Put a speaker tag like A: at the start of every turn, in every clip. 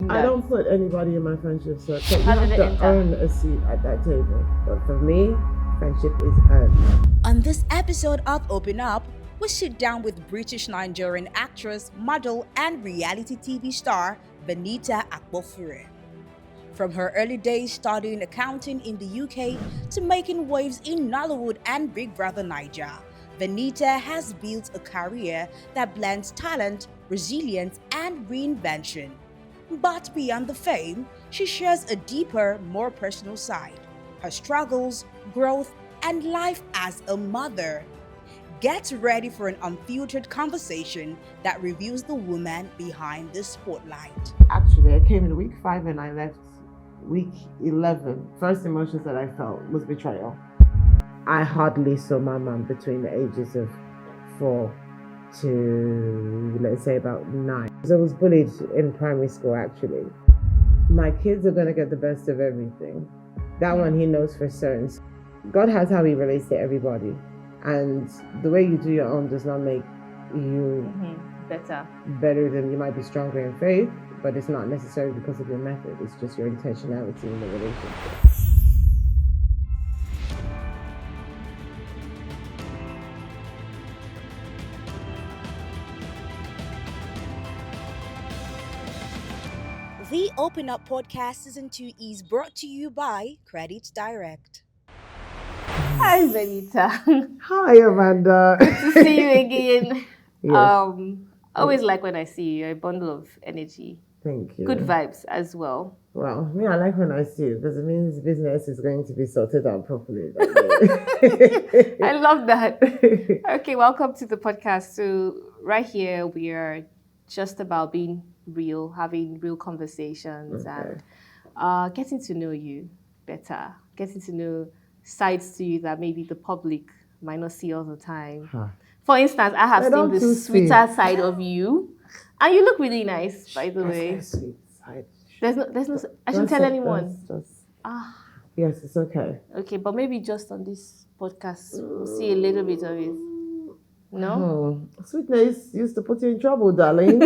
A: that?
B: I don't put anybody in my friendship circle. You
A: How
B: have
A: did it
B: to
A: enter?
B: earn a seat at that table. But for me, friendship is earned.
C: On this episode of Open Up, we sit down with British Nigerian actress, model, and reality TV star Venita Akpofure. From her early days studying accounting in the UK to making waves in Nollywood and Big Brother Naija, Venita has built a career that blends talent, resilience, and reinvention. But beyond the fame, she shares a deeper, more personal side: her struggles, growth, and life as a mother. Get ready for an unfiltered conversation that reveals the woman behind the spotlight.
B: Actually, I came in week 5 and I left week 11. First emotions that I felt was betrayal. I hardly saw my mum between the ages of 4 to, let's say, about 9. So I was bullied in primary school, actually. My kids are going to get the best of everything. That one he knows for certain. God has how he relates to everybody. And the way you do your own does not make you better than you might be stronger in faith, but it's not necessarily because of your method. It's just your intentionality in the relationship.
C: The Open Up Podcast Season 2 is brought to you by Credit Direct.
A: Hi, Venita.
B: Hi, Amanda.
A: Good to see you again.
B: Yes.
A: Always like when I see you. You're a bundle of energy.
B: Thank you.
A: Good vibes as well.
B: Well, me, I like when I see you because it means business is going to be sorted out properly.
A: I love that. Okay, welcome to the podcast. So right here, we are just about being real, having real conversations, and getting to know you better, getting to know sides to you that maybe the public might not see all the time. For instance, I have seen the sweeter side of you, and you look really nice, by the way.
B: Sweet side.
A: There's no. I shouldn't tell anyone.
B: Yes, it's okay.
A: Okay, but maybe just on this podcast, we'll see a little bit of it. No?
B: Sweetness used to put you in trouble, darling.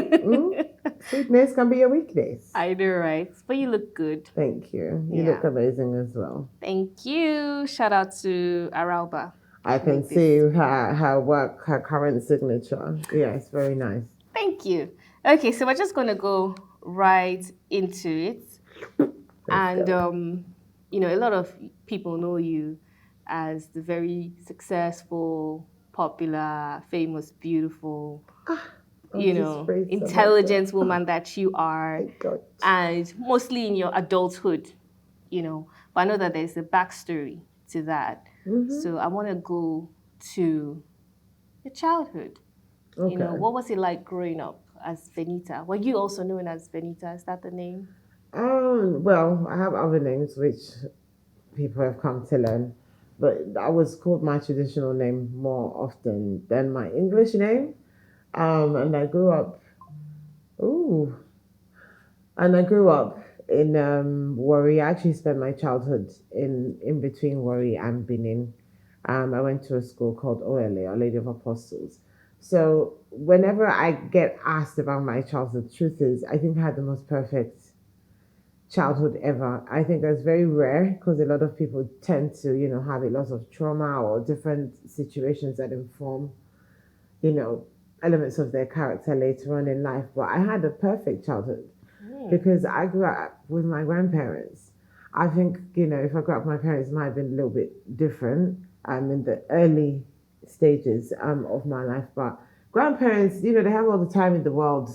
B: Sweetness can be a weakness.
A: I know, right? But you look good.
B: Thank you. You look amazing as well.
A: Thank you. Shout out to Aralba.
B: I can see her work, her current signature. Yes, very nice.
A: Thank you. Okay, so we're just going to go right into it. And, a lot of people know you as the very successful, popular, famous, beautiful, intelligent woman that you are. And mostly in your adulthood, But I know that there's a backstory to that. Mm-hmm. So I want to go to your childhood.
B: Okay.
A: What was it like growing up as Venita? Were you also known as Venita? Is that the name?
B: Well, I have other names which people have come to learn, but I was called my traditional name more often than my English name. And I grew up in Warri. I actually spent my childhood in between Warri and Benin. I went to a school called OLA, Our Lady of Apostles. So whenever I get asked about my childhood, the truth is, I think I had the most perfect childhood ever. I think that's very rare because a lot of people tend to, have a lot of trauma or different situations that inform, elements of their character later on in life. But I had a perfect childhood because I grew up with my grandparents. I think, if I grew up with my parents, it might have been a little bit different in the early stages of my life. But grandparents, they have all the time in the world.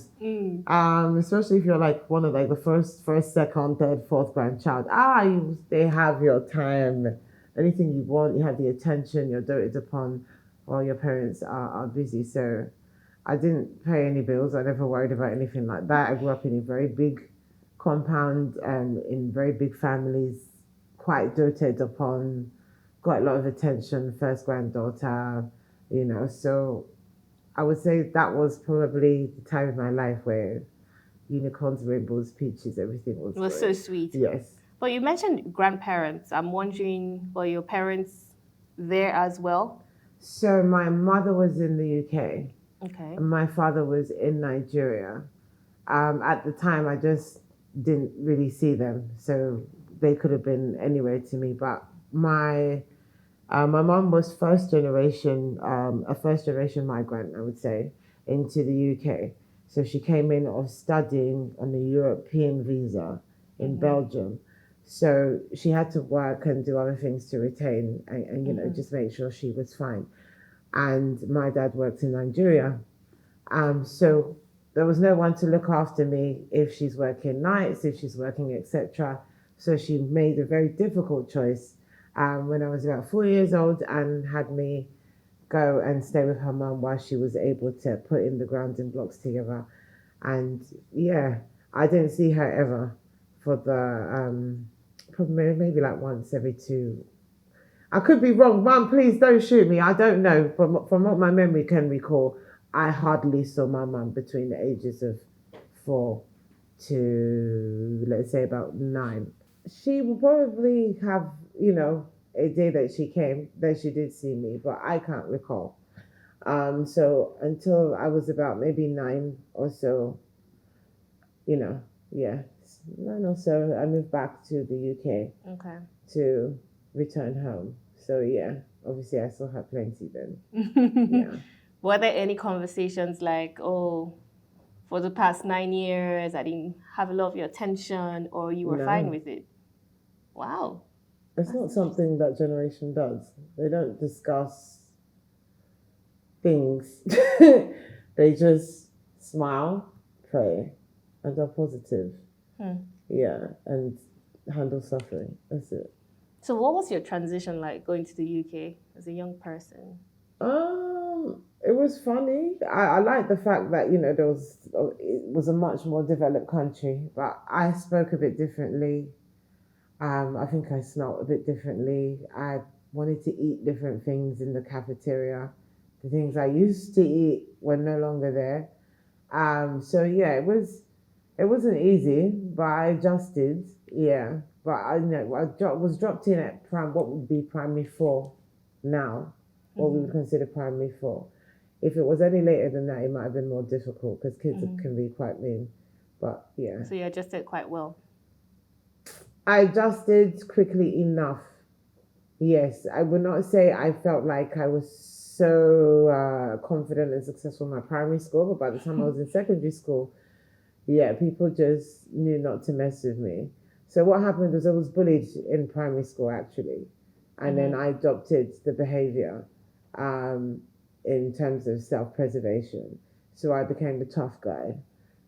B: Especially if you're like one of like the first, second, third, fourth grandchild. They have your time. Anything you want, you have the attention, you're doted upon while your parents are busy. So I didn't pay any bills. I never worried about anything like that. I grew up in a very big compound and in very big families, quite doted upon, got a lot of attention, first granddaughter, so I would say that was probably the time of my life where unicorns, rainbows, peaches, everything was
A: It was
B: great.
A: so sweet.
B: Yes.
A: But you mentioned grandparents. I'm wondering, were your parents there as well?
B: So my mother was in the UK.
A: Okay.
B: And my father was in Nigeria. At the time, I just didn't really see them, so they could have been anywhere to me. But my mum was a first generation migrant, I would say, into the UK. So she came in of studying on a European visa in Belgium. So she had to work and do other things to retain and you know, just make sure she was fine. And my dad worked in Nigeria. So there was no one to look after me if she's working nights, if she's working, etc. So she made a very difficult choice when I was about 4 years old and had me go and stay with her mum while she was able to put in the grounding blocks together. And yeah, I didn't see her ever for the probably maybe like once every two. I could be wrong. Mum, please don't shoot me. I don't know. From what my memory can recall, I hardly saw my mum between the ages of 4 to, let's say, about 9. She will probably have, you know, a day that she came, that she did see me, but I can't recall. So until I was about maybe 9 or so, you know, yeah, 9 or so, I moved back to the UK to return home. So yeah, obviously I saw her plenty then. Yeah.
A: Were there any conversations like, oh, for the past 9 years, I didn't have a lot of your attention, or you were fine with it? Wow.
B: It's not something that generation does. They don't discuss things. They just smile, pray, and are positive. Yeah, and handle suffering. That's it.
A: So what was your transition like going to the UK as a young person?
B: It was funny. I like the fact that, you know, it was a much more developed country, but I spoke a bit differently. I think I smelled a bit differently. I wanted to eat different things in the cafeteria. The things I used to eat were no longer there. So yeah, it wasn't easy, but I adjusted. Yeah, but I was dropped in at what would be primary 4 now, what we would consider primary 4. If it was any later than that, it might have been more difficult because kids can be quite mean. But yeah.
A: So you adjusted quite well.
B: I adjusted quickly enough. Yes, I would not say I felt like I was so confident and successful in my primary school, but by the time I was in secondary school, yeah, people just knew not to mess with me. So what happened was I was bullied in primary school, actually. And then I adopted the behavior in terms of self-preservation. So I became the tough guy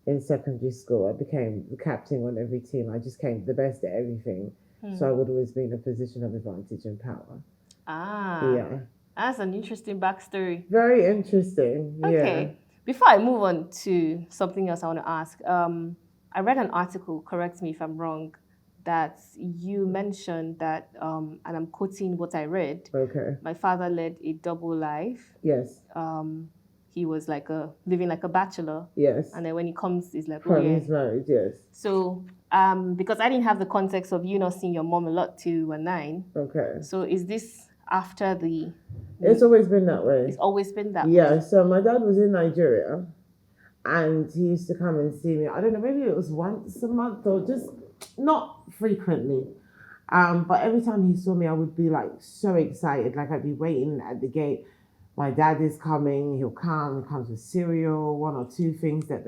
B: in secondary school. I became the captain on every team. I just came the best at everything. So I would always be in a position of advantage and power. Yeah.
A: That's an interesting backstory.
B: Very interesting.
A: Okay.
B: Yeah.
A: Before I move on to something else I want to ask, I read an article, correct me if I'm wrong, that you mentioned that, and I'm quoting what I read.
B: Okay.
A: My father led a double life.
B: Yes.
A: He was living like a bachelor.
B: Yes.
A: And then when he comes, he's like,
B: he's married, yes.
A: So, because I didn't have the context of you not seeing your mom a lot till you were 9.
B: Okay.
A: So is this after the...
B: It's always been that way.
A: It's always been that way?
B: Yeah, so my dad was in Nigeria and he used to come and see me. I don't know, maybe it was once a month or just not frequently. But every time he saw me, I would be like so excited. Like I'd be waiting at the gate. My dad is coming, he comes with cereal, 1 or 2 things that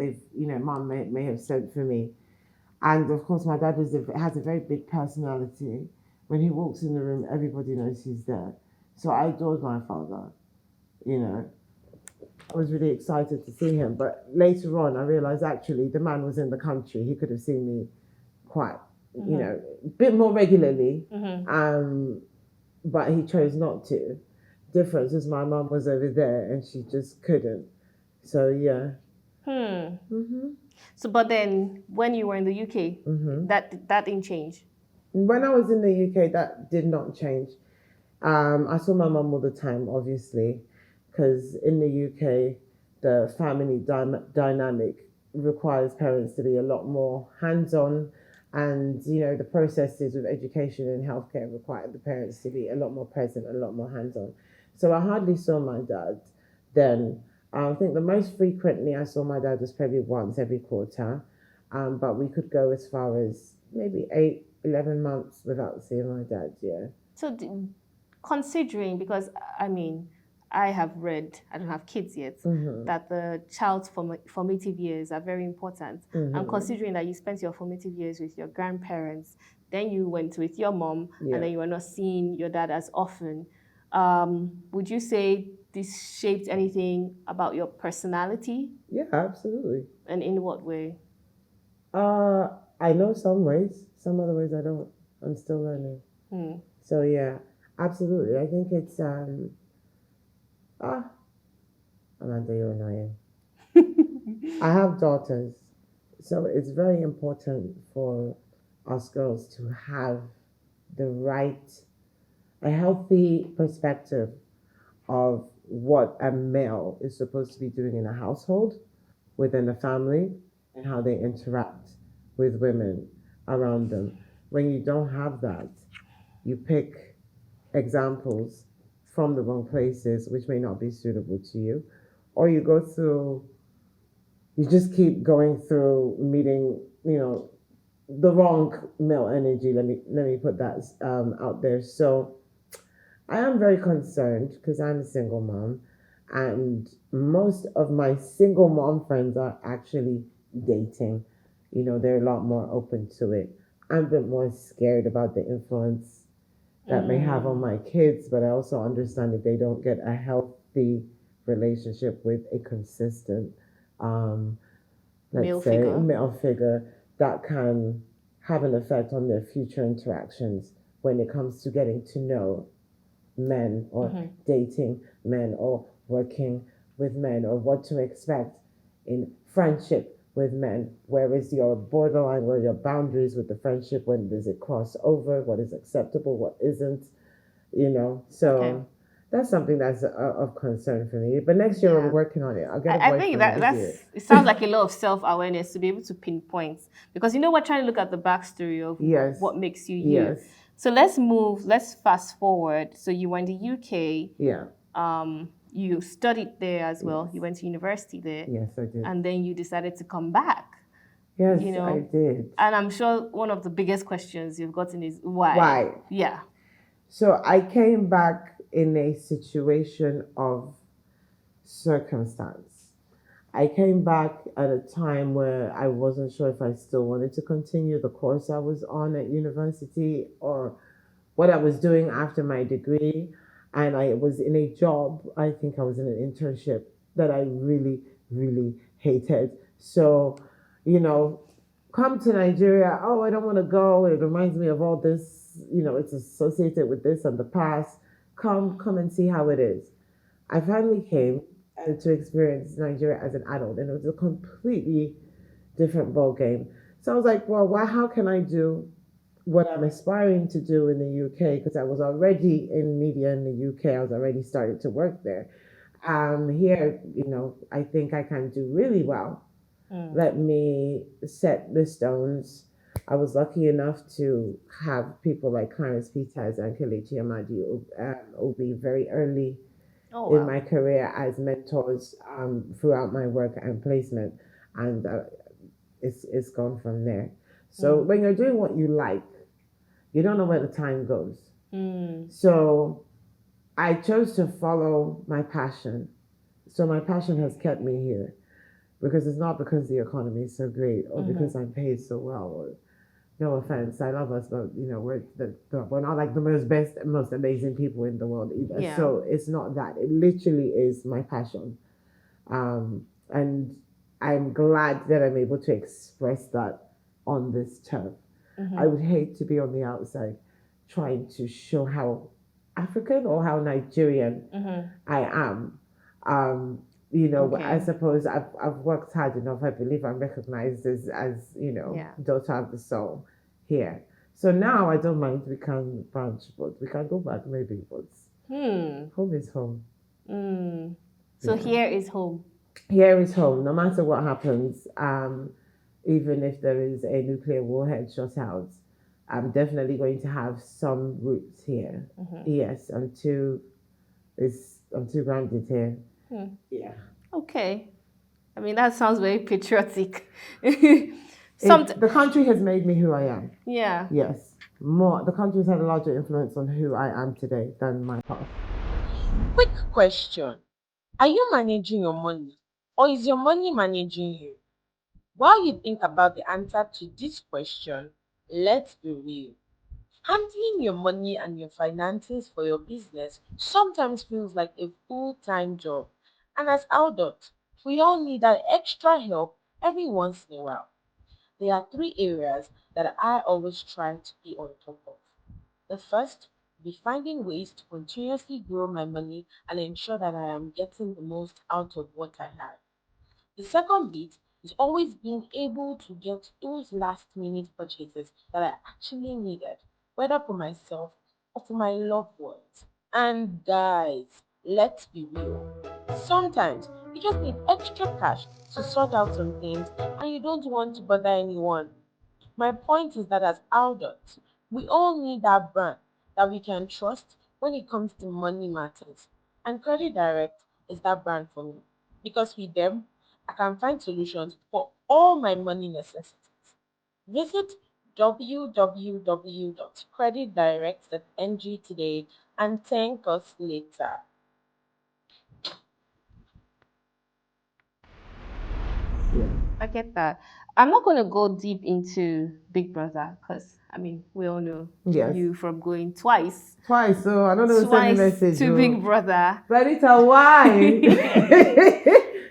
B: mum may have sent for me. And of course, my dad has a very big personality. When he walks in the room, everybody knows he's there. So I adored my father, you know. I was really excited to see him. But later on, I realized actually the man was in the country. He could have seen me quite, you know, a bit more regularly. But he chose not to. Difference is my mum was over there and she just couldn't. So yeah.
A: So, but then when you were in the UK, that didn't change.
B: When I was in the UK, that did not change. I saw my mum all the time, obviously, because in the UK, the family dynamic requires parents to be a lot more hands-on, and you know the processes of education and healthcare require the parents to be a lot more present, a lot more hands-on. So I hardly saw my dad then. I think the most frequently I saw my dad was probably once every quarter. But we could go as far as maybe 8, 11 months without seeing my dad. Yeah.
A: So, considering, because I mean, I have read, I don't have kids yet, that the child's formative years are very important. And considering that you spent your formative years with your grandparents, then you went with your mom, and then you were not seeing your dad as often, would you say this shaped anything about your personality?
B: Yeah, absolutely.
A: And in what way?
B: I know some ways, some other ways I don't. I'm still learning. So yeah, absolutely. I think it's Amanda, you're annoying. I have daughters, so it's very important for us girls to have a healthy perspective of what a male is supposed to be doing in a household, within a family, and how they interact with women around them. When you don't have that, you pick examples from the wrong places, which may not be suitable to you, or you just keep going through meeting, the wrong male energy. Let me put that out there. So I am very concerned because I'm a single mom, and most of my single mom friends are actually dating. They're a lot more open to it. I'm a bit more scared about the influence that may have on my kids, but I also understand if they don't get a healthy relationship with a consistent, male figure, that can have an effect on their future interactions when it comes to getting to know men, or dating men, or working with men, or what to expect in friendship with men. Where is your borderline? Where are your boundaries with the friendship? When does it cross over? What is acceptable? What isn't? So that's something that's of concern for me. But next year I'm working on it. I'll get a boyfriend.
A: I think it sounds like a lot of self-awareness to be able to pinpoint, because we're trying to look at the backstory of what makes you you.
B: Yes.
A: So let's fast forward. So you were in the UK.
B: Yeah.
A: You studied there as well. You went to university there.
B: Yes, I did.
A: And then you decided to come back.
B: Yes, I did.
A: And I'm sure one of the biggest questions you've gotten is why?
B: Why?
A: Yeah.
B: So I came back in a situation of circumstance. I came back at a time where I wasn't sure if I still wanted to continue the course I was on at university, or what I was doing after my degree. And I was in a job, I think I was in an internship that I really, really hated. So, come to Nigeria, I don't want to go. It reminds me of all this, it's associated with this and the past. Come and see how it is. I finally came to experience Nigeria as an adult, and it was a completely different ball game. So I was like, well, how can I do what I'm aspiring to do in the UK? Because I was already in media in the UK. I was already started to work there. Here, I think I can do really well. Let me set the stones. I was lucky enough to have people like Clarence Peters and Kelechi Amadi Obi very early in my career as mentors throughout my work and placement. And it's gone from there. So when you're doing what you like, you don't know where the time goes. So I chose to follow my passion. So my passion has kept me here, because it's not because the economy is so great, or because I'm paid so well. Or, no offense, I love us, but we're not like the most amazing people in the world either.
A: Yeah.
B: So it's not that. It literally is my passion, and I'm glad that I'm able to express that on this turf. I would hate to be on the outside trying to show how African or how Nigerian I am. I suppose I've worked hard enough. I believe I'm recognized as daughter of the soul here. So now I don't mind. We can branch, but we can go back maybe. But home is home.
A: So here is home.
B: Here is home. No matter what happens, even if there is a nuclear warhead shot out, I'm definitely going to have some roots here. Yes, I'm too grounded here. Yeah.
A: Okay. I mean, that sounds very patriotic.
B: The country has made me who I am.
A: Yeah.
B: Yes. The country's had a larger influence on who I am today than my past.
D: Quick question. Are you managing your money or is your money managing you? While you think about the answer to this question, let's be real. Handling your money and your finances for your business sometimes feels like a full-time job. And as adults, we all need that extra help every once in a while. There are three areas that I always try to be on top of. The first, be finding ways to continuously grow my money and ensure that I am getting the most out of what I have. The second bit is always being able to get those last minute purchases that I actually needed, whether for myself or for my loved ones. And guys, let's be real. Sometimes you just need extra cash to sort out some things and you don't want to bother anyone. My point is that as adults, we all need that brand that we can trust when it comes to money matters. And Credit Direct is that brand for me. Because with them, I can find solutions for all my money necessities. Visit www.creditdirect.ng today and thank us later.
A: I get that. I'm not going to go deep into Big Brother because, I mean, we all know
B: Yes.
A: you from going twice
B: So I don't know who sent me a message.
A: to Big Brother.
B: Venita, why?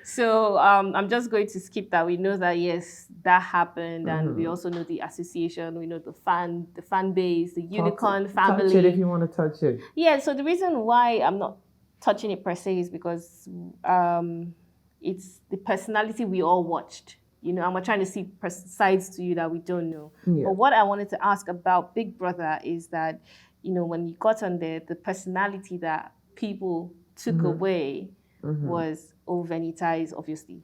A: So I'm just going to skip that. We know that, yes, that happened. And we also know the association. We know the fan base, the unicorn family.
B: Touch it if you want to touch it.
A: Yeah, so the reason why I'm not touching it per se is because it's the personality we all watched. You know, and we're trying to see sides to you that we don't know.
B: Yeah.
A: But what I wanted to ask about Big Brother is that, you know, when you got on there, the personality that people took away was, Venita is obviously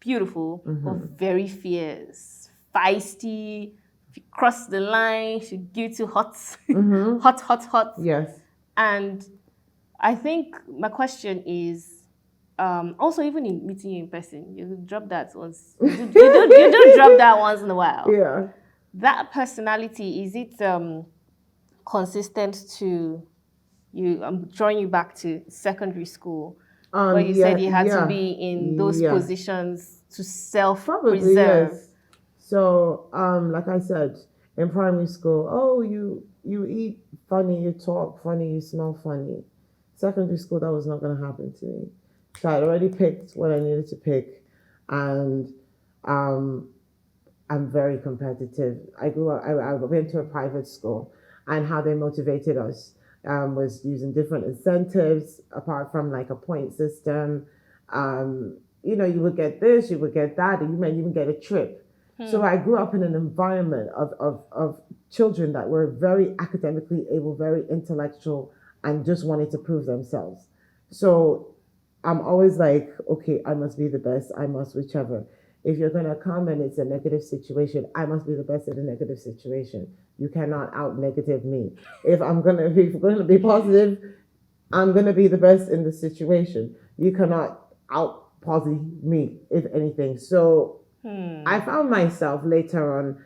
A: beautiful, but very fierce, feisty. If you cross the line, she'd give you hot. Hot.
B: Yes.
A: And I think my question is, also even in meeting you in person, you drop that once. You do drop that once in a while.
B: Yeah.
A: That personality, is it consistent to you? I'm drawing you back to secondary school, where you said you had to be in those positions to self-preserve.
B: Probably, yes. So, like I said, in primary school, you eat funny, you talk funny, you smell funny. Secondary school, that was not going to happen to me. So I'd already picked what I needed to pick, and I'm very competitive. I went to a private school, and how they motivated us was using different incentives apart from like a point system. You know, you would get this, you would get that, and you might even get a trip. So I grew up in an environment of children that were very academically able, very intellectual, and just wanted to prove themselves. So I'm always like, okay, I must be the best. I must whichever. If you're going to come and it's a negative situation, I must be the best in a negative situation. You cannot out negative me. If we're going to be positive, I'm going to be the best in the situation. You cannot out positive me, if anything. So I found myself later on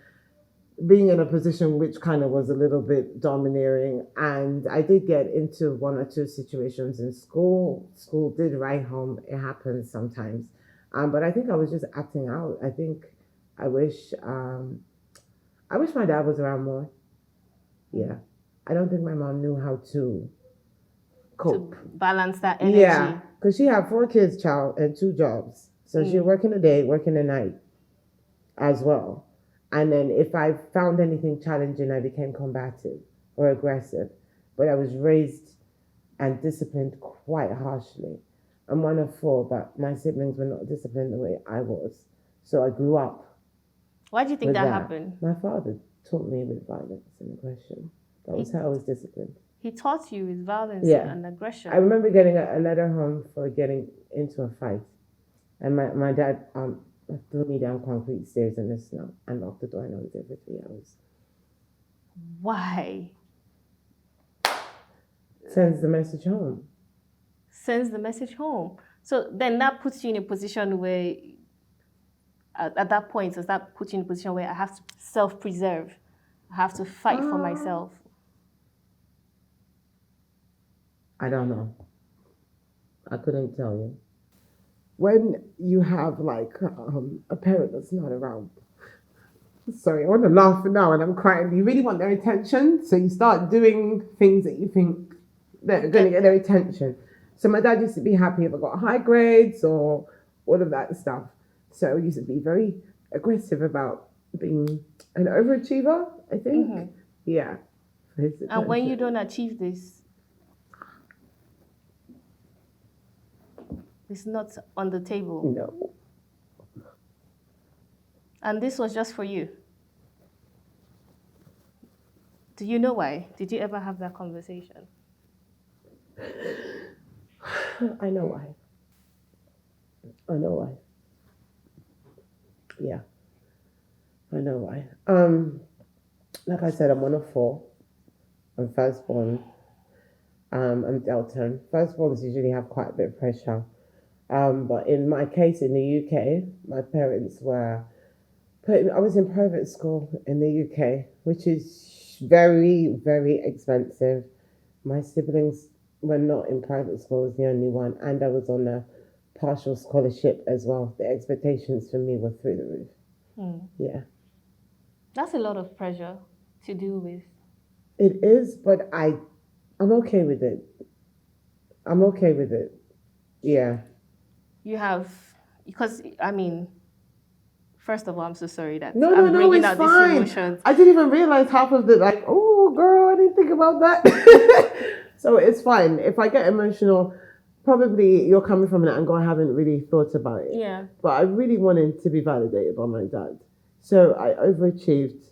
B: being in a position which kind of was a little bit domineering, and I did get into one or two situations in school. School did write home. It happens sometimes, but I think I was just acting out. I wish my dad was around more. Yeah, I don't think my mom knew how to cope,
A: to balance that energy.
B: Yeah, because she had 4 kids, child, and 2 jobs, so she working the day, working the night, as well. And then if I found anything challenging, I became combative or aggressive. But I was raised and disciplined quite harshly. I'm one of 4, but my siblings were not disciplined the way I was. So I grew up.
A: Why do you think that happened?
B: My father taught me with violence and aggression. That was how I was disciplined.
A: He taught you with violence and aggression?
B: I remember getting a letter home for getting into a fight. And my dad threw me down concrete stairs in the snow and locked the door, and I was there for 3 hours.
A: Why?
B: Sends the message home.
A: Sends the message home. So then that puts you in a position where At that point, does that put you in a position where I have to self-preserve? I have to fight for myself?
B: I don't know. I couldn't tell you. When you have like a parent that's not around, sorry, I want to laugh now and I'm crying. You really want their attention, so you start doing things that you think that are going to get their attention. So my dad used to be happy if I got high grades or all of that stuff. So he used to be very aggressive about being an overachiever, I think.
A: Mm-hmm.
B: Yeah.
A: And when you don't achieve this, it's not on the table.
B: No.
A: And this was just for you. Do you know why? Did you ever have that conversation?
B: I know why. I know why. Yeah. I know why. Like I said, I'm one of 4. I'm firstborn. I'm Delta. Firstborns usually have quite a bit of pressure. But in my case, in the UK, my parents were I was in private school in the UK, which is very, very expensive. My siblings were not in private school, I was the only one, and I was on a partial scholarship as well. The expectations for me were through the roof. Yeah.
A: That's a lot of pressure to deal with.
B: It is, but I'm okay with it. I'm okay with it. Yeah.
A: You have, because, I mean, first of all, I'm so sorry that
B: No,
A: I'm bringing
B: it's
A: out
B: fine.
A: these emotions.
B: I didn't even realize half of the, like, oh, girl, I didn't think about that. So it's fine. If I get emotional, probably you're coming from an angle I haven't really thought about it.
A: Yeah.
B: But I really wanted to be validated by my dad. So I overachieved.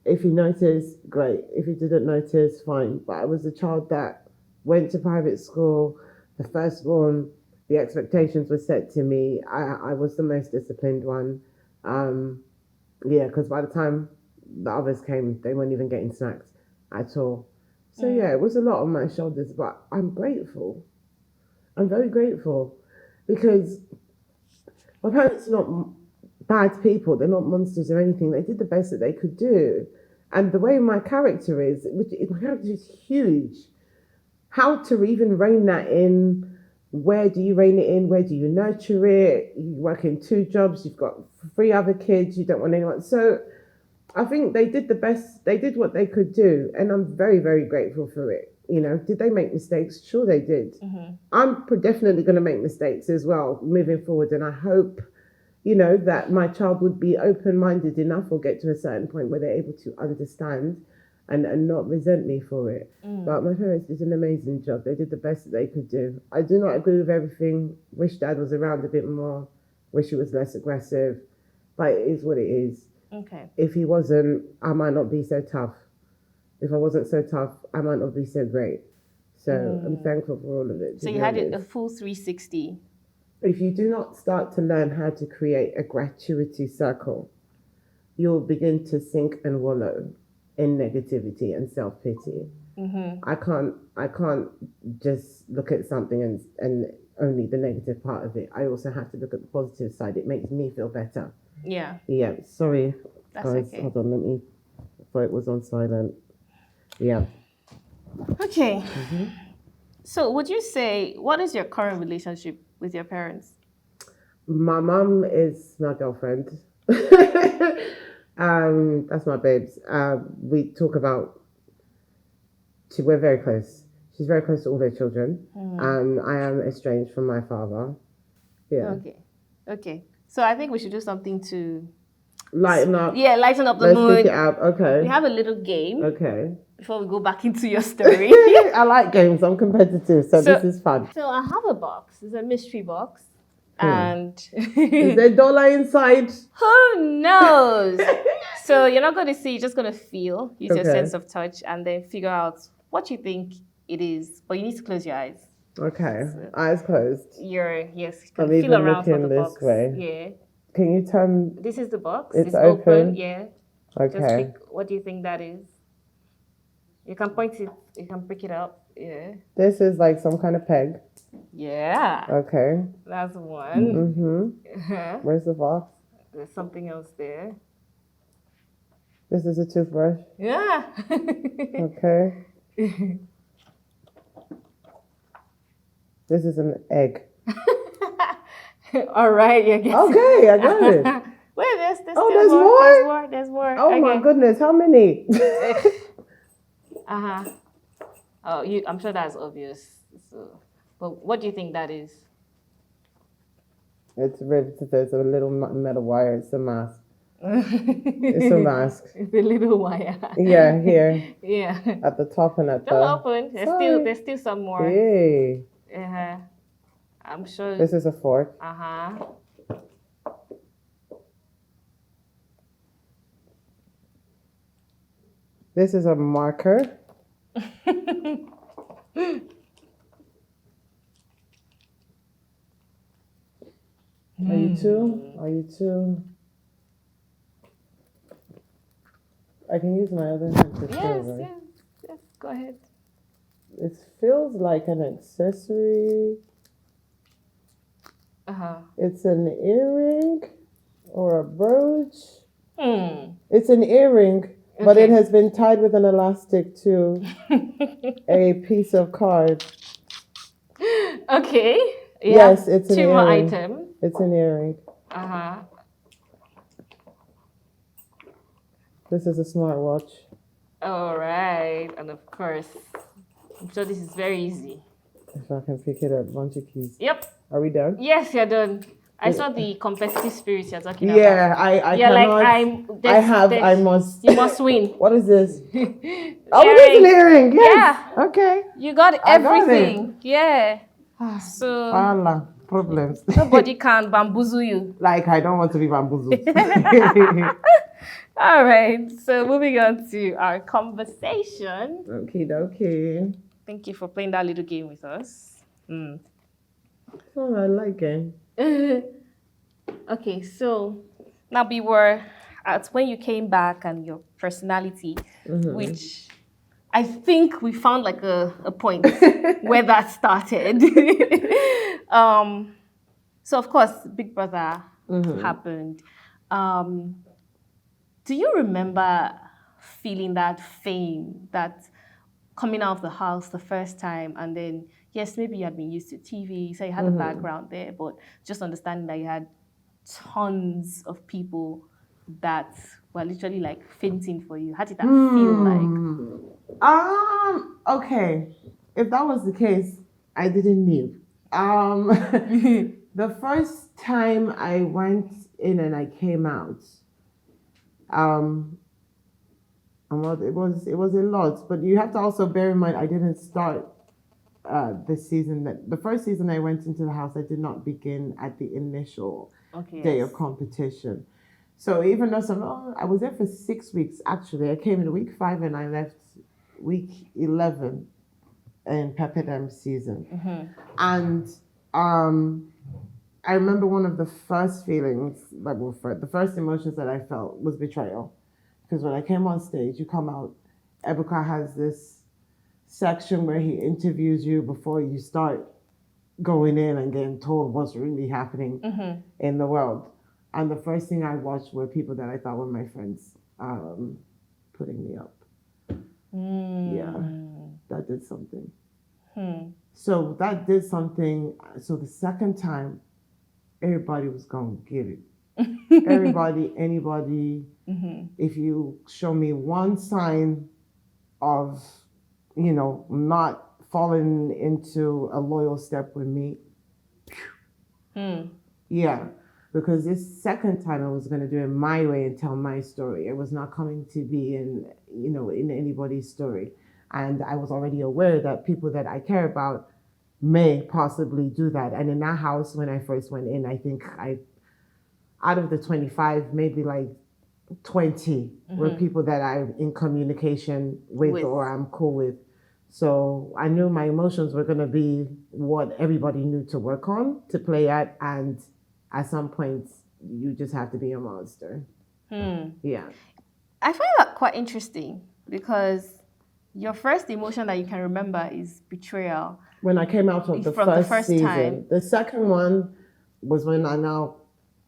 B: If he noticed, great. If he didn't notice, fine. But I was a child that went to private school, the firstborn. The expectations were set to me. I was the most disciplined one. Yeah, because by the time the others came, they weren't even getting snacks at all. So yeah, it was a lot on my shoulders, but I'm grateful. I'm very grateful because my parents are not bad people. They're not monsters or anything. They did the best that they could do. And the way my character is, my character is huge. How to even rein that in? Where do you rein it in? Where do you nurture it? You work in 2 jobs, you've got 3 other kids, you don't want anyone. So I think they did the best, they did what they could do. And I'm very, very grateful for it. You know, did they make mistakes? Sure they did. Mm-hmm. I'm definitely going to make mistakes as well moving forward. And I hope, you know, that my child would be open-minded enough or get to a certain point where they're able to understand and not resent me for it. But my parents did an amazing job. They did the best that they could do. I do not agree with everything. Wish Dad was around a bit more. Wish he was less aggressive. But it is what it is.
A: Okay.
B: If he wasn't, I might not be so tough. If I wasn't so tough, I might not be so great. So I'm thankful for all of it.
A: So you had a full 360.
B: If you do not start to learn how to create a gratuity circle, you'll begin to sink and wallow in negativity and self-pity. Mm-hmm. I can't just look at something and only the negative part of it. I also have to look at the positive side. It makes me feel better.
A: Yeah.
B: Yeah. Sorry,
A: that's
B: guys.
A: Okay.
B: Hold on. I thought it was on silent. Yeah.
A: Okay. Mm-hmm. So would you say, what is your current relationship with your parents?
B: My mum is my girlfriend. That's my babes. We talk about, we're very close. She's very close to all her children. I am estranged from my father. Yeah.
A: Okay. So I think we should do something to
B: lighten up.
A: Yeah, lighten up the
B: Let's
A: mood.
B: pick it up. Okay.
A: We have a little game.
B: Okay.
A: Before we go back into your story.
B: I like games. I'm competitive, so this is fun.
A: So I have a box. It's a mystery box. And
B: is there dollar inside?
A: Who knows? So you're not going to see, you're just going to feel, use your sense of touch, and then figure out what you think it is. But you need to close your eyes.
B: Okay, so eyes closed.
A: Yes.
B: I'm
A: feel
B: even
A: around
B: looking
A: for the
B: this
A: box.
B: way.
A: Yeah.
B: Can you turn?
A: This is the box.
B: It's
A: open. Yeah.
B: Okay.
A: Just pick, what do you think that is? You can point it. You can pick it up. Yeah.
B: This is like some kind of peg.
A: Yeah.
B: Okay.
A: That's one.
B: Mm-hmm. Where's the box?
A: There's something else there.
B: This is a toothbrush.
A: Yeah.
B: Okay. This is an egg.
A: All right, you're getting
B: Okay, I got it.
A: Wait, there's still
B: there's
A: more.
B: more?
A: There's more.
B: Oh my goodness, how many?
A: Uh-huh. Oh, I'm sure that's obvious. So, but what do you think that is?
B: It's riveted. There's a little metal wire. It's a mask. It's a mask.
A: It's a little wire.
B: Yeah, here.
A: Yeah.
B: At the top and at the...
A: Don't open. There's still some more.
B: Hey.
A: Uh-huh. I'm sure.
B: This is a fork.
A: Uh-huh.
B: This is a marker. Are you two? Are you two? I can use my other hand to fill, right?
A: Yes. Go ahead.
B: It feels like an accessory.
A: Uh-huh.
B: It's an earring or a brooch.
A: Hmm.
B: It's an earring, but it
A: Okay.
B: has been tied with an elastic to a piece of card.
A: Okay. Yeah.
B: Yes, it's an
A: Two more
B: earring.
A: items.
B: It's an earring.
A: Uh-huh.
B: This is a smartwatch.
A: All right. And of course, I'm sure this is very easy.
B: If I can pick it up, bunch of keys.
A: Yep.
B: Are we done?
A: Yes, you're done. I saw the competitive spirit you're talking
B: Yeah,
A: about.
B: I
A: You're
B: cannot.
A: like,
B: I must.
A: You must win.
B: What is this? Oh, it is an earring. Yes.
A: Yeah.
B: Okay.
A: You got
B: I got
A: everything. Yeah. So
B: Voila. Problems.
A: nobody can bamboozle you.
B: Like, I don't want to be bamboozled.
A: All right. So moving on to our conversation.
B: Okie dokie.
A: Thank you for playing that little game with us.
B: Oh, I like it.
A: Okay, so now we were at when you came back and your personality, which I think we found like a point where that started. So of course, Big Brother happened. Do you remember feeling that fame, that coming out of the house the first time, and then yes, maybe you had been used to TV, so you had a background there, but just understanding that you had tons of people that were literally like fainting for you. How did that feel like?
B: Okay. If that was the case, I didn't knew. The first time I went in and I came out, it was a lot, but you have to also bear in mind I didn't start this season. The first season I went into the house, I did not begin at the initial day of competition. So even though I was there for 6 weeks actually. I came in week 5 and I left week 11 in Pepidem season. And I remember one of the first feelings, the first emotions that I felt was betrayal. Because when I came on stage, you come out, Ebuka has this section where he interviews you before you start going in and getting told what's really happening in the world. And the first thing I watched were people that I thought were my friends putting me up. Yeah, that did something. So that did something. So the second time, everybody was going to get it. Everybody, anybody, if you show me one sign of, not falling into a loyal step with me, yeah, because this second time I was going to do it my way and tell my story. It was not coming to be in anybody's story. And I was already aware that people that I care about may possibly do that. And in that house, when I first went in, I think out of the 25, maybe like 20 were people that I'm in communication with or I'm cool with. So I knew my emotions were going to be what everybody knew to work on, to play at. And at some point, you just have to be a monster. Yeah.
A: I find that quite interesting because your first emotion that you can remember is betrayal.
B: When I came out of the first season.
A: time.
B: The second one was when I now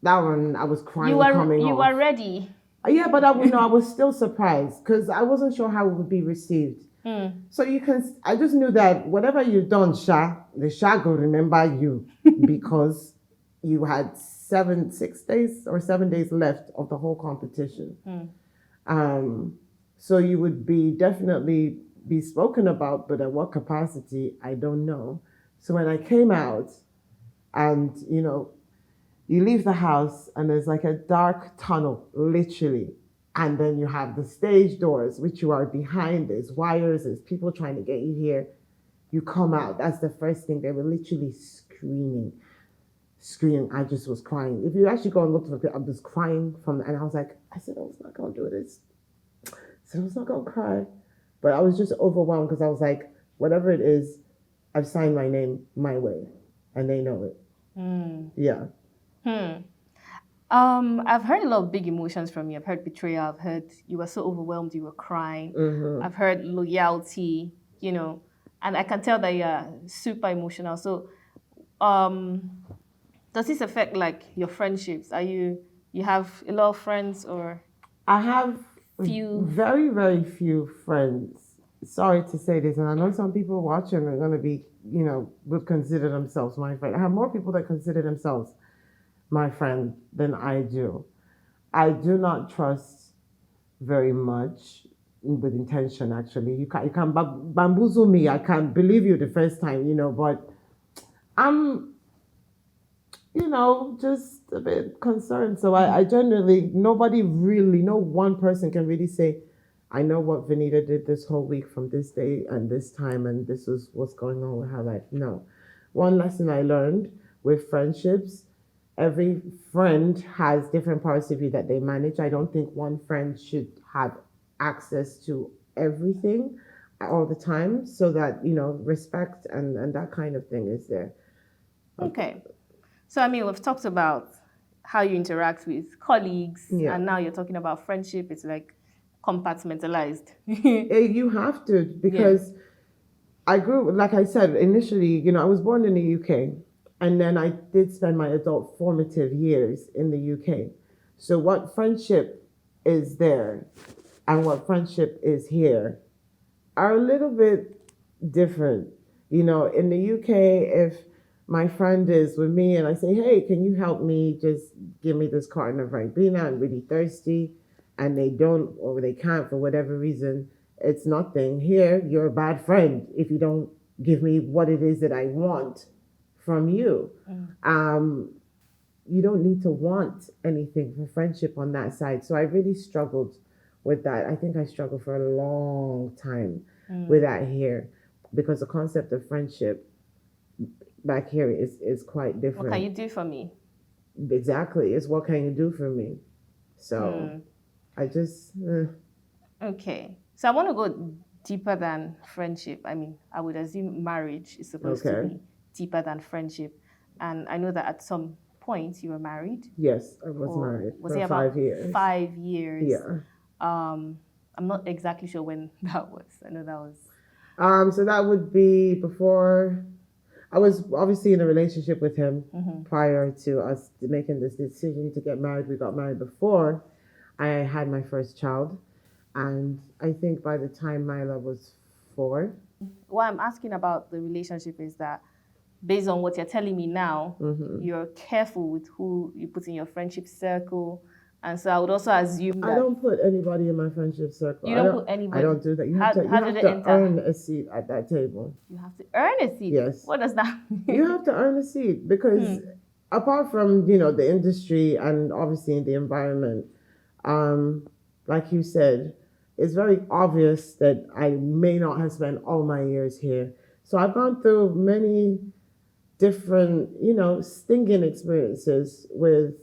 B: that one I was crying
A: You were
B: coming
A: you
B: off.
A: were ready.
B: Yeah, but I was still surprised because I wasn't sure how it would be received. So I just knew that whatever you've done, the Sha will remember you because you had 6 days or 7 days left of the whole competition. So you would definitely be spoken about, but at what capacity, I don't know. So when I came out and, you leave the house and there's like a dark tunnel, literally. And then you have the stage doors, which you are behind. There's wires, there's people trying to get you here. You come out. That's the first thing. They were literally screaming. I just was crying. If you actually go and look at it, I was crying and I was like, I said, I was not going to do this. I said, I was not going to cry. But I was just overwhelmed because I was like, whatever it is, I've signed my name my way. And they know it. Yeah.
A: I've heard a lot of big emotions from you. I've heard betrayal. I've heard you were so overwhelmed, you were crying. I've heard loyalty, and I can tell that you're super emotional. So, does this affect like your friendships? You have a lot of friends or?
B: I have
A: few,
B: very, very few friends. Sorry to say this, and I know some people watching are going to be, would consider themselves my friend. I have more people that consider themselves my friend than I do. I do not trust very much with intention, actually. You can bamboozle me. I can believe you the first time, but I'm, just a bit concerned. So I generally, no one person can really say, I know what Venita did this whole week from this day and this time, and this is what's going on with her life. No. One lesson I learned with friendships, every friend has different parts of you that they manage. I don't think one friend should have access to everything all the time, so that, respect and that kind of thing is there.
A: Okay. So, we've talked about how you interact with colleagues, and now you're talking about friendship. It's like compartmentalized.
B: You have to, because I grew, like I said, initially, I was born in the UK, and then I did spend my adult formative years in the UK. So what friendship is there and what friendship is here are a little bit different. In the UK, if my friend is with me and I say, hey, can you help me just give me this carton of Ribena? I'm really thirsty. And they don't, or they can't for whatever reason, it's nothing. Here, you're a bad friend if you don't give me what it is that I want from you. You don't need to want anything for friendship on that side. So I really struggled with that. I think I struggled for a long time with that here, because the concept of friendship back here is quite different.
A: What can you do for me?
B: Exactly. It's what can you do for me? So I just...
A: Okay. So I want to go deeper than friendship. I would assume marriage is supposed to be deeper than friendship. And I know that at some point you were married.
B: Yes, I was married
A: was
B: for
A: it about
B: 5 years.
A: 5 years?
B: Yeah.
A: I'm not exactly sure when that was. I know that was...
B: So that would be before... I was obviously in a relationship with him prior to us making this decision to get married. We got married before I had my first child. And I think by the time Mila was 4.
A: What I'm asking about the relationship is that, based on what you're telling me now, you're careful with who you put in your friendship circle. And so I would also assume that...
B: I don't put anybody in my friendship circle.
A: You don't put anybody?
B: I don't do that. You have to earn a seat at that table.
A: You have to earn a seat?
B: Yes.
A: What does that mean?
B: You have to earn a seat because apart from, the industry and obviously in the environment, like you said, it's very obvious that I may not have spent all my years here. So I've gone through many different, stinging experiences with,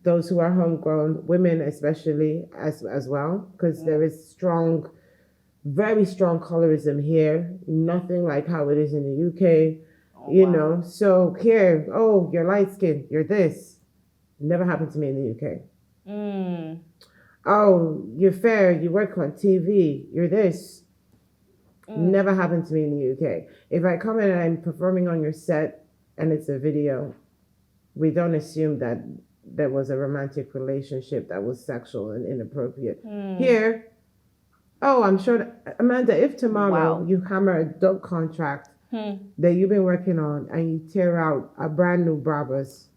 B: those who are homegrown, women especially as well, because there is very strong colorism here. Nothing like how it is in the UK, wow. So here, oh, you're light skinned, you're this. Never happened to me in the UK. Oh, you're fair, you work on TV, you're this. Never happened to me in the UK. If I come in and I'm performing on your set and it's a video, we don't assume that there was a romantic relationship that was sexual and inappropriate. Here, oh, I'm sure, Amanda, if tomorrow
A: Wow.
B: you hammer a dope contract that you've been working on and you tear out a brand new Brabus,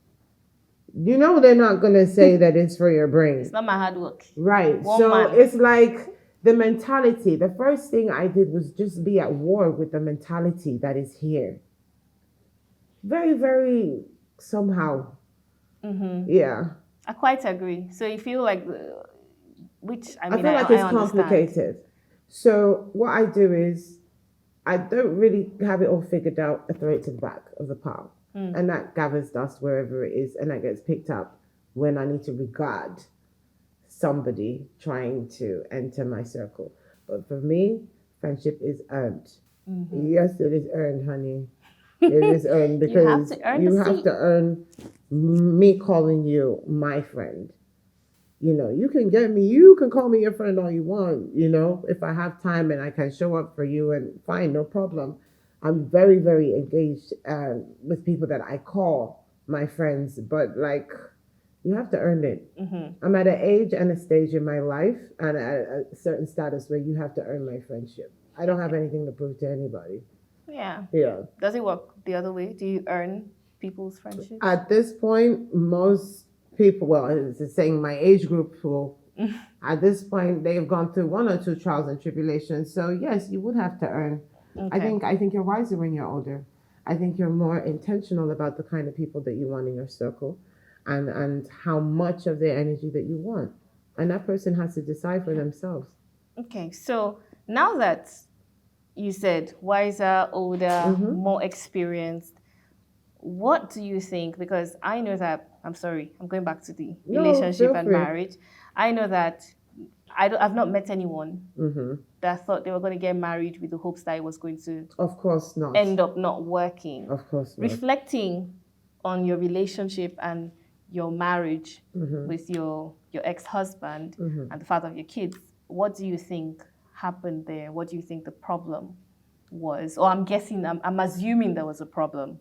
B: you know they're not going to say that it's for your brain.
A: It's not my hard work.
B: Right.
A: One
B: So
A: man.
B: it's like the mentality. The first thing I did was just be at war with the mentality that is here. Very, very somehow. Yeah.
A: I quite agree. So you feel like, which I mean,
B: feel like
A: I
B: it's
A: understand.
B: complicated. So what I do is I don't really have it all figured out. I throw it to the back of the pile. And that gathers dust wherever it is, and that gets picked up when I need to regard somebody trying to enter my circle. But for me, friendship is earned. Yes, it is earned, honey. It is earned because you have to earn me calling you my friend. You know, you can call me your friend all you want, you know, if I have time and I can show up for you, and fine, no problem. I'm very, very engaged with people that I call my friends, but like, you have to earn it. I'm at an age and a stage in my life and at a certain status where you have to earn my friendship. I don't have anything to prove to anybody.
A: Yeah.
B: Yeah.
A: Does it work the other way? Do you earn people's friendship?
B: At this point, most people, well, it's saying my age group will, at this point, they've gone through one or two trials and tribulations. So yes, you would have to earn.
A: Okay.
B: I think you're wiser when you're older. I think you're more intentional about the kind of people that you want in your circle, and how much of their energy that you want. And that person has to decide for themselves.
A: Okay, so now that you said wiser, older, more experienced, what do you think? Because I know that, I'm sorry, I'm going back to the relationship and marriage. I know that I've not met anyone that thought they were going to get married with the hopes that it was going to,
B: of course, not
A: end up not working.
B: Of course not.
A: Reflecting on your relationship and your marriage with your ex-husband and the father of your kids, what do you think happened there? What do you think the problem was? Or I'm guessing, I'm assuming there was a problem.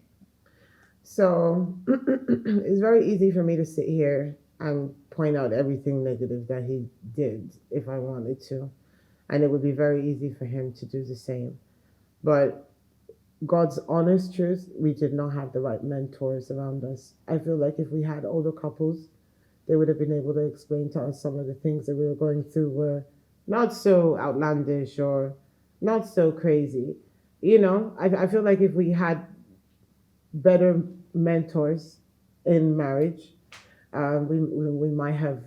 B: So it's very easy for me to sit here and point out everything negative that he did if I wanted to. And it would be very easy for him to do the same. But God's honest truth, we did not have the right mentors around us. I feel like if we had older couples, they would have been able to explain to us some of the things that we were going through were not so outlandish or not so crazy. You know, I feel like if we had better mentors in marriage, we might have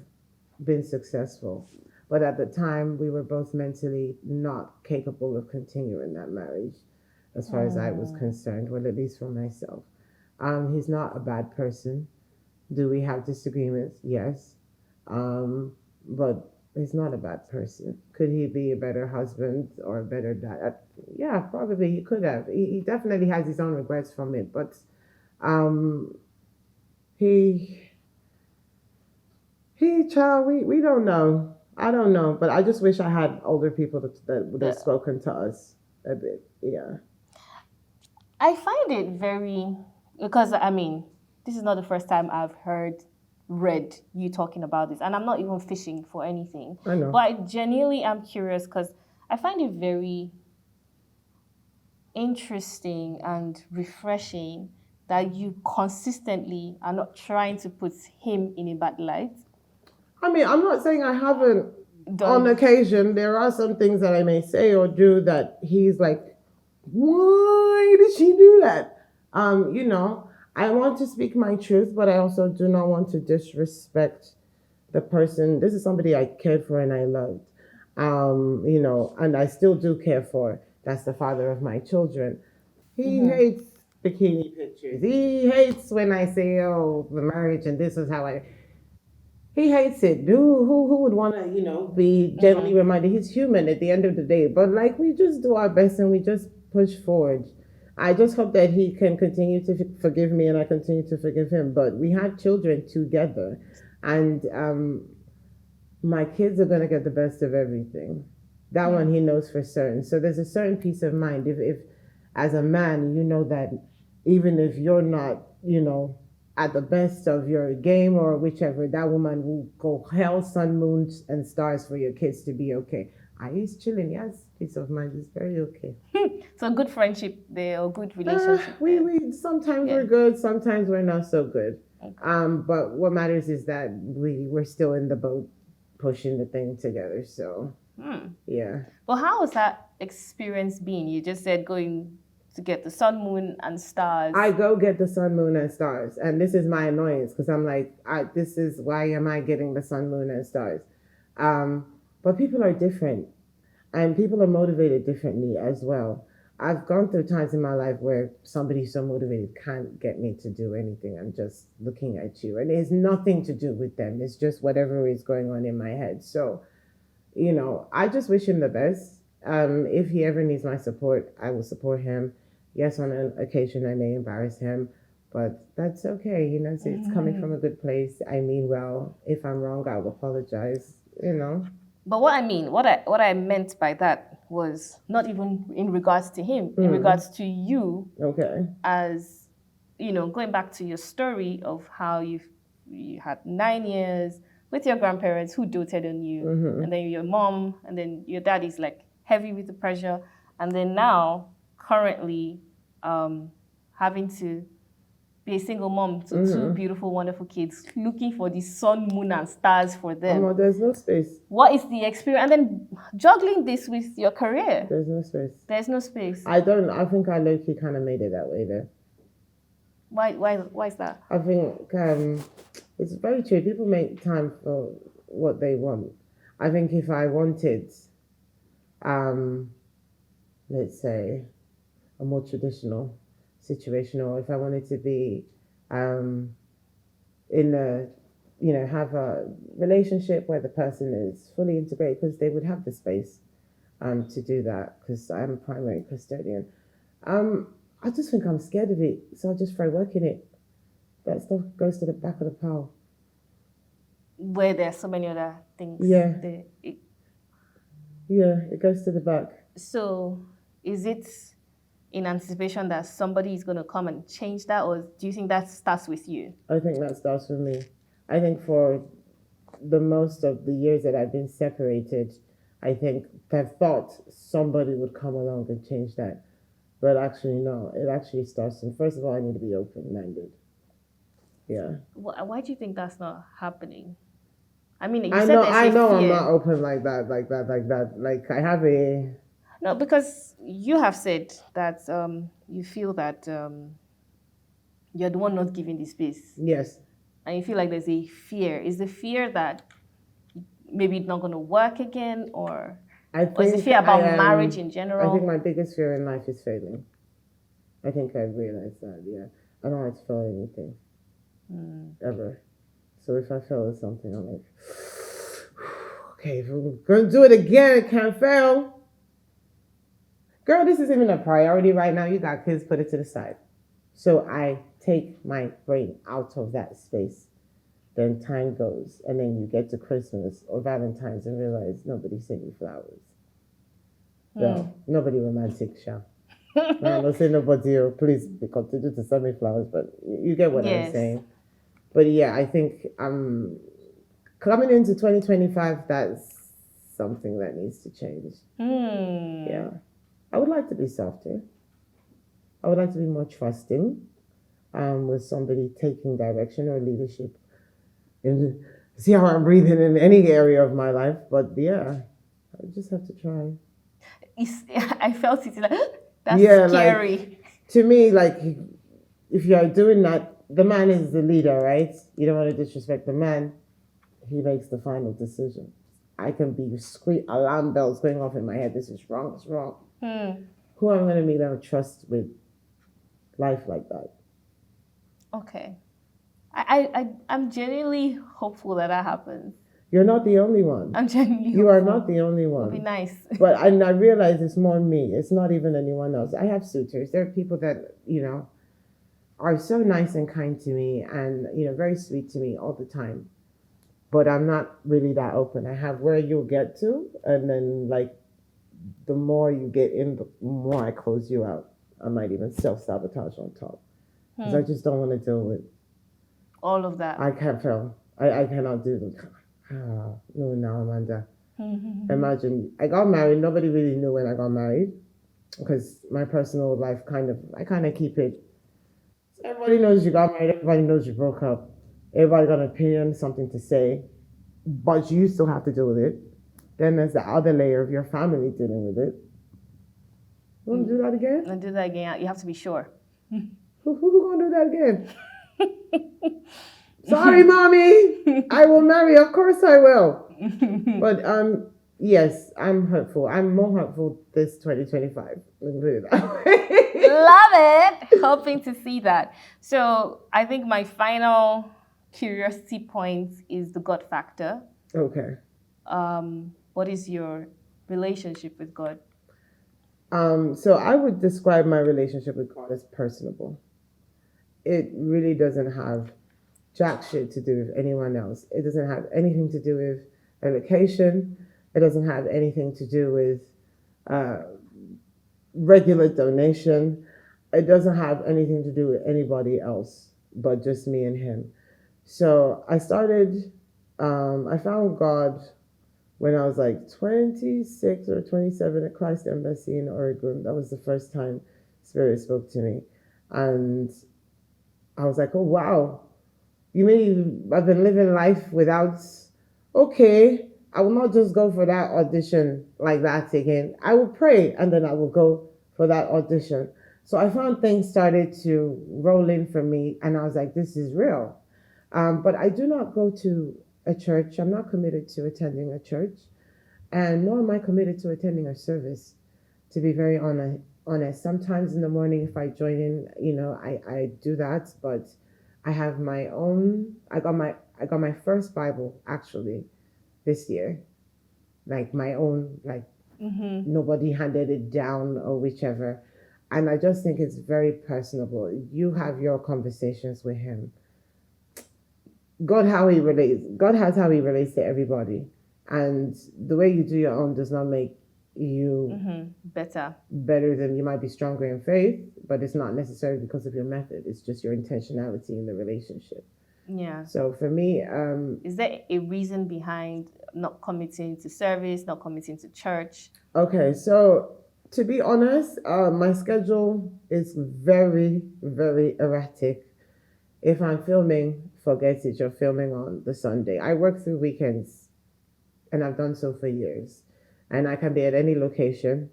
B: been successful. But at the time, we were both mentally not capable of continuing that marriage, as far as I was concerned, well, at least for myself. He's not a bad person. Do we have disagreements? Yes. But he's not a bad person. Could he be a better husband or a better dad? Yeah, probably he could have. He definitely has his own regrets from it, but child, we don't know. I don't know, but I just wish I had older people that would have spoken to us a bit. Yeah.
A: I find it very, because I mean, this is not the first time I've read you talking about this, and I'm not even fishing for anything.
B: I know.
A: But I genuinely am curious because I find it very interesting and refreshing that you consistently are not trying to put him in a bad light.
B: I mean, I'm not saying I haven't. On occasion, there are some things that I may say or do that he's like, why did she do that? You know, I want to speak my truth, but I also do not want to disrespect the person. This is somebody I cared for and I loved, you know, and I still do care for. That's the father of my children. He hates bikini pictures. He hates when I say, oh, the marriage and this is how he hates it. Who would want to, you know, be gently reminded? He's human at the end of the day. But like, we just do our best and we just push forward. I just hope that he can continue to forgive me and I continue to forgive him. But we had children together, and my kids are going to get the best of everything. That one he knows for certain. So there's a certain peace of mind. If as a man, you know that even if you're not, you know, at the best of your game or whichever, that woman will go hell, sun, moon, and stars for your kids to be okay. He's chilling. He has peace of mind. He's very okay.
A: So good friendship there or good relationship there.
B: We sometimes
A: Yeah.
B: we're good, sometimes we're not so good.
A: Okay.
B: But what matters is that we're still in the boat, pushing the thing together. So yeah.
A: Well, how has that experience been? You just said going to get the sun, moon, and stars.
B: I go get the sun, moon, and stars, and this is my annoyance because I'm like, this is why am I getting the sun, moon, and stars? But people are different, and people are motivated differently as well. I've gone through times in my life where somebody so motivated can't get me to do anything. I'm just looking at you, and it has nothing to do with them. It's just whatever is going on in my head. So, I just wish him the best. If he ever needs my support, I will support him. Yes, on an occasion I may embarrass him, but that's okay. It's coming from a good place. I mean well. If I'm wrong, I will apologize.
A: But what I meant by that was not even in regards to him, in regards to you.
B: Okay.
A: As going back to your story of how you had 9 years with your grandparents who doted on you, and then your mom, and then your dad is like heavy with the pressure, and then now currently having to be a single mom to two beautiful, wonderful kids, looking for the sun, moon, and stars for them.
B: There's no space.
A: What is the experience? And then juggling this with your career.
B: There's no space.
A: There's no space.
B: I think I low-key kind of made it that way there.
A: Why is that?
B: I think it's very true. People make time for what they want. I think if I wanted, let's say, a more traditional situation, or if I wanted to be in have a relationship where the person is fully integrated, because they would have the space to do that, because I'm a primary custodian. I just think I'm scared of it, so I just throw work in it. That stuff goes to the back of the pile.
A: Where there's so many other things.
B: Yeah. It goes to the back.
A: So is it in anticipation that somebody is going to come and change that, or do you think that starts with you?
B: I think that starts with me. I think for the most of the years that I've been separated, I think I've thought somebody would come along and change that. But actually, no. It actually starts from, first of all, I need to be open-minded. Yeah.
A: Why do you think that's not happening? I mean, you
B: I
A: said
B: know
A: fear.
B: I'm not open like that. Like, I have a...
A: No, because you have said that you feel that you're the one not giving the space.
B: Yes.
A: And you feel like there's a fear. Is the fear that maybe it's not going to work again, or is the fear about marriage in general?
B: I think my biggest fear in life is failing. I think I've realized that, yeah. I don't like to fail anything. Ever. So if I fail at something, I'm like, okay, if I'm going to do it again, I can't fail. Girl, this isn't even a priority right now. You got kids, put it to the side. So I take my brain out of that space. Then time goes, and then you get to Christmas or Valentine's and realize nobody sent you flowers. No, nobody romantic, Sha. I don't say nobody, please continue to send me flowers, but you get what I'm saying. But yeah, I think coming into 2025, that's something that needs to change. Yeah. I would like to be softer. I would like to be more trusting with somebody taking direction or leadership. And see how I'm breathing in any area of my life. But yeah, I just have to try.
A: I felt it like, that's scary.
B: Like, to me, like, if you're doing that, the man is the leader, right? You don't want to disrespect the man. He makes the final decision. I can be alarm bells going off in my head. This is wrong. It's wrong. Who am I going to meet and trust with life like that?
A: Okay. I'm genuinely hopeful that happens.
B: You're not the only one.
A: I'm genuinely
B: You are not the only one.
A: It'll be nice.
B: But I realize it's more me. It's not even anyone else. I have suitors. There are people that, are so nice and kind to me and, very sweet to me all the time. But I'm not really that open. I have where you'll get to, and then, like, the more you get in, the more I close you out. I might even self-sabotage on top. Because I just don't want to deal with
A: All of that.
B: I can't fail. I cannot do it. No, Amanda. Imagine, I got married. Nobody really knew when I got married because my personal life I kind of keep it. Everybody knows you got married. Everybody knows you broke up. Everybody got an opinion, something to say, but you still have to deal with it. Then there's the other layer of your family dealing with it. You want to do that again?
A: And do that again. You have to be sure.
B: Who gonna do that again? Sorry, mommy. I will marry. Of course I will. But yes, I'm hurtful. I'm more hurtful this 2025. Let me put it that way.
A: Love it. Hoping to see that. So I think my final curiosity point is the God factor.
B: Okay.
A: What is your relationship with God?
B: So I would describe my relationship with God as personable. It really doesn't have jack shit to do with anyone else. It doesn't have anything to do with a location. It doesn't have anything to do with regular donation. It doesn't have anything to do with anybody else but just me and him. So I found God when I was like 26 or 27 at Christ Embassy in Oregon. That was the first time Spirit spoke to me. And I was like, oh, wow. You mean I've been living life without, okay, I will not just go for that audition like that again. I will pray and then I will go for that audition. So I found things started to roll in for me and I was like, this is real. But I do not go to a church. I'm not committed to attending a church, and nor am I committed to attending a service, to be very honest. Sometimes in the morning, if I join in, I do that, but I have my own. I got my first Bible actually this year, like my own, like nobody handed it down or whichever, and I just think it's very personable. You have your conversations with him. God has how he relates to everybody, and the way you do your own does not make you better than you might be stronger in faith, but it's not necessarily because of your method. It's just your intentionality in the relationship.
A: Yeah.
B: So for me,
A: is there a reason behind not committing to service, not committing to church?
B: Okay, so to be honest, my schedule is very, very erratic. If I'm filming, forget it, you're filming on the Sunday. I work through weekends, and I've done so for years. And I can be at any location.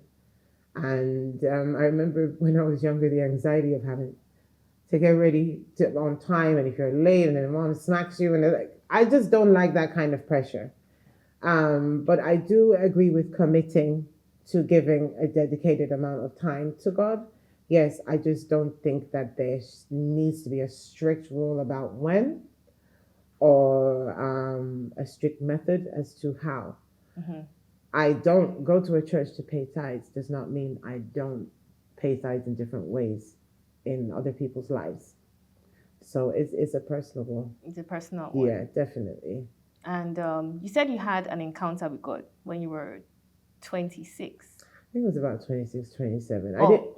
B: And I remember when I was younger, the anxiety of having to get ready on time, and if you're late, and then mom smacks you, and I just don't like that kind of pressure. But I do agree with committing to giving a dedicated amount of time to God. Yes, I just don't think that there needs to be a strict rule about when, or a strict method as to how. I don't go to a church to pay tithes does not mean I don't pay tithes in different ways in other people's lives. So it's a personal one. It's a personal one. Yeah, definitely.
A: And you said you had an encounter with God when you were 26.
B: I think it was about 26, 27.
A: Oh.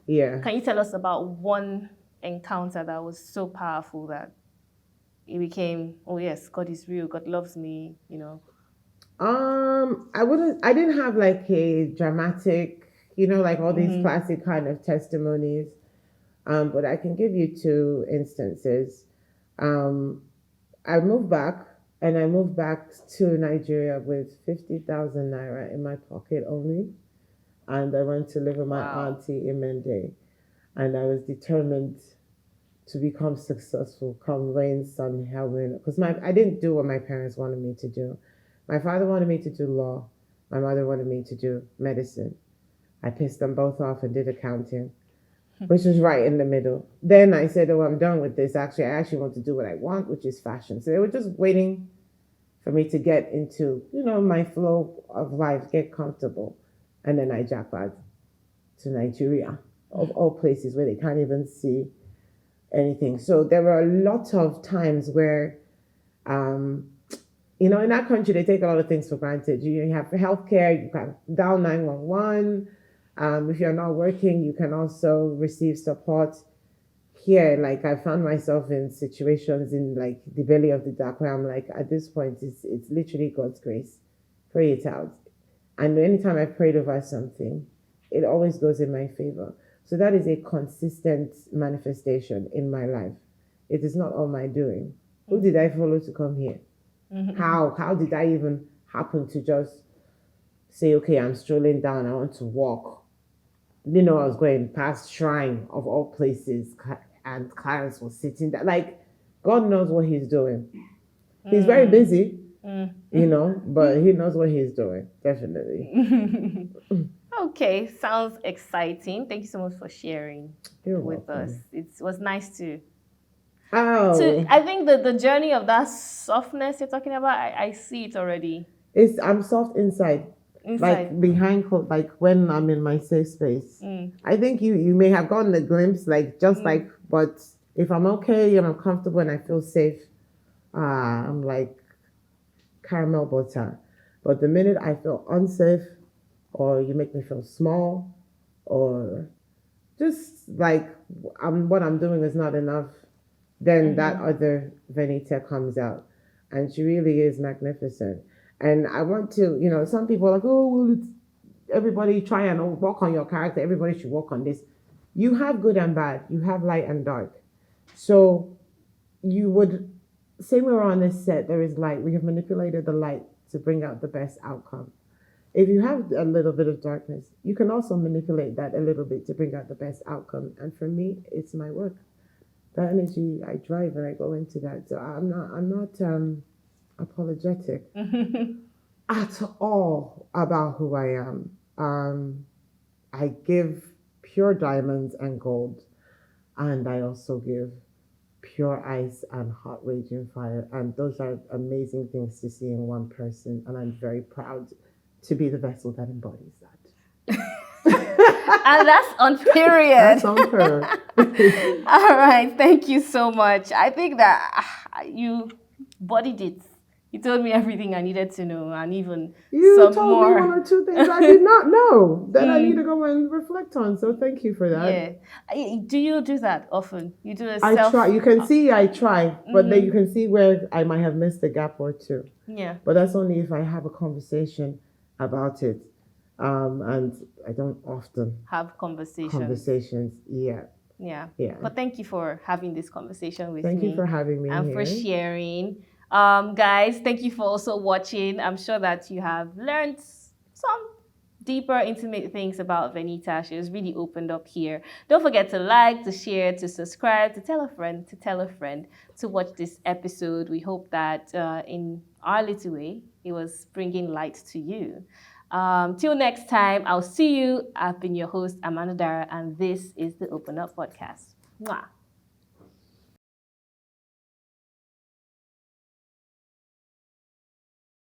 B: Yeah.
A: Can you tell us about one encounter that was so powerful that it became, oh yes, God is real, God loves me,
B: I didn't have like a dramatic, like all these classic kind of testimonies. But I can give you two instances. I moved back to Nigeria with 50,000 naira in my pocket only. And I went to live with my auntie in Mende. And I was determined to become successful, come rain, sun, hell, wind. Because I didn't do what my parents wanted me to do. My father wanted me to do law. My mother wanted me to do medicine. I pissed them both off and did accounting, which was right in the middle. Then I said, oh, I'm done with this. I actually want to do what I want, which is fashion. So they were just waiting for me to get into, my flow of life, get comfortable. And then I jackpot to Nigeria, of all places where they can't even see anything. So there were a lot of times where, in that country, they take a lot of things for granted. You have healthcare, you can dial 911. If you're not working, you can also receive support. here, like I found myself in situations in like the belly of the dark where I'm like, at this point, it's literally God's grace. Pray it out. And anytime I prayed over something, it always goes in my favor. So that is a consistent manifestation in my life. It is not all my doing. Who did I follow to come here? How did I even happen to just say, okay, I'm strolling down, I want to walk. I was going past shrine of all places, and clients were sitting there. Like, God knows what he's doing. He's very busy, but he knows what he's doing, definitely.
A: Okay, sounds exciting. Thank you so much for sharing with us. It was nice to. I think the journey of that softness you're talking about, I see it already.
B: I'm soft inside. Like behind, like when I'm in my safe space. I think you may have gotten a glimpse, but if I'm okay and I'm comfortable and I feel safe, I'm like caramel butter. But the minute I feel unsafe, or you make me feel small, or just like what I'm doing is not enough, then that other Venita comes out, and she really is magnificent. And I want to, some people are like, oh, well, everybody try and work on your character. Everybody should work on this. You have good and bad. You have light and dark. So you would, say we're on this set, there is light. We have manipulated the light to bring out the best outcome. If you have a little bit of darkness, you can also manipulate that a little bit to bring out the best outcome. And for me, it's my work. That energy, I drive and I go into that. So I'm not apologetic at all about who I am. I give pure diamonds and gold, and I also give pure ice and hot raging fire, and those are amazing things to see in one person, and I'm very proud to be the vessel that embodies that.
A: And that's on period.
B: That's on her.
A: All right, thank you so much. I think that you bodied it. You told me everything I needed to know, and even
B: you
A: some
B: told
A: more.
B: me 1 or 2 things I did not know that I need to go and reflect on. So thank you for that.
A: Yeah. Do you do that often? You do a
B: I try. You can see I try, but then you can see where I might have missed a gap or two.
A: Yeah.
B: But that's only if I have a conversation about it. And I don't often
A: have conversations.
B: Yeah.
A: But thank you for having this conversation with me.
B: Thank you for having me
A: and
B: here.
A: For sharing. Guys, thank you for also watching. I'm sure that you have learned some deeper, intimate things about Venita. She was really opened up here. Don't forget to like, to share, to subscribe, to tell a friend, to watch this episode. We hope that in our little way, it was bringing light to you. Till next time, I'll see you. I've been your host, Dara, and this is the Open Up Podcast. Mwah.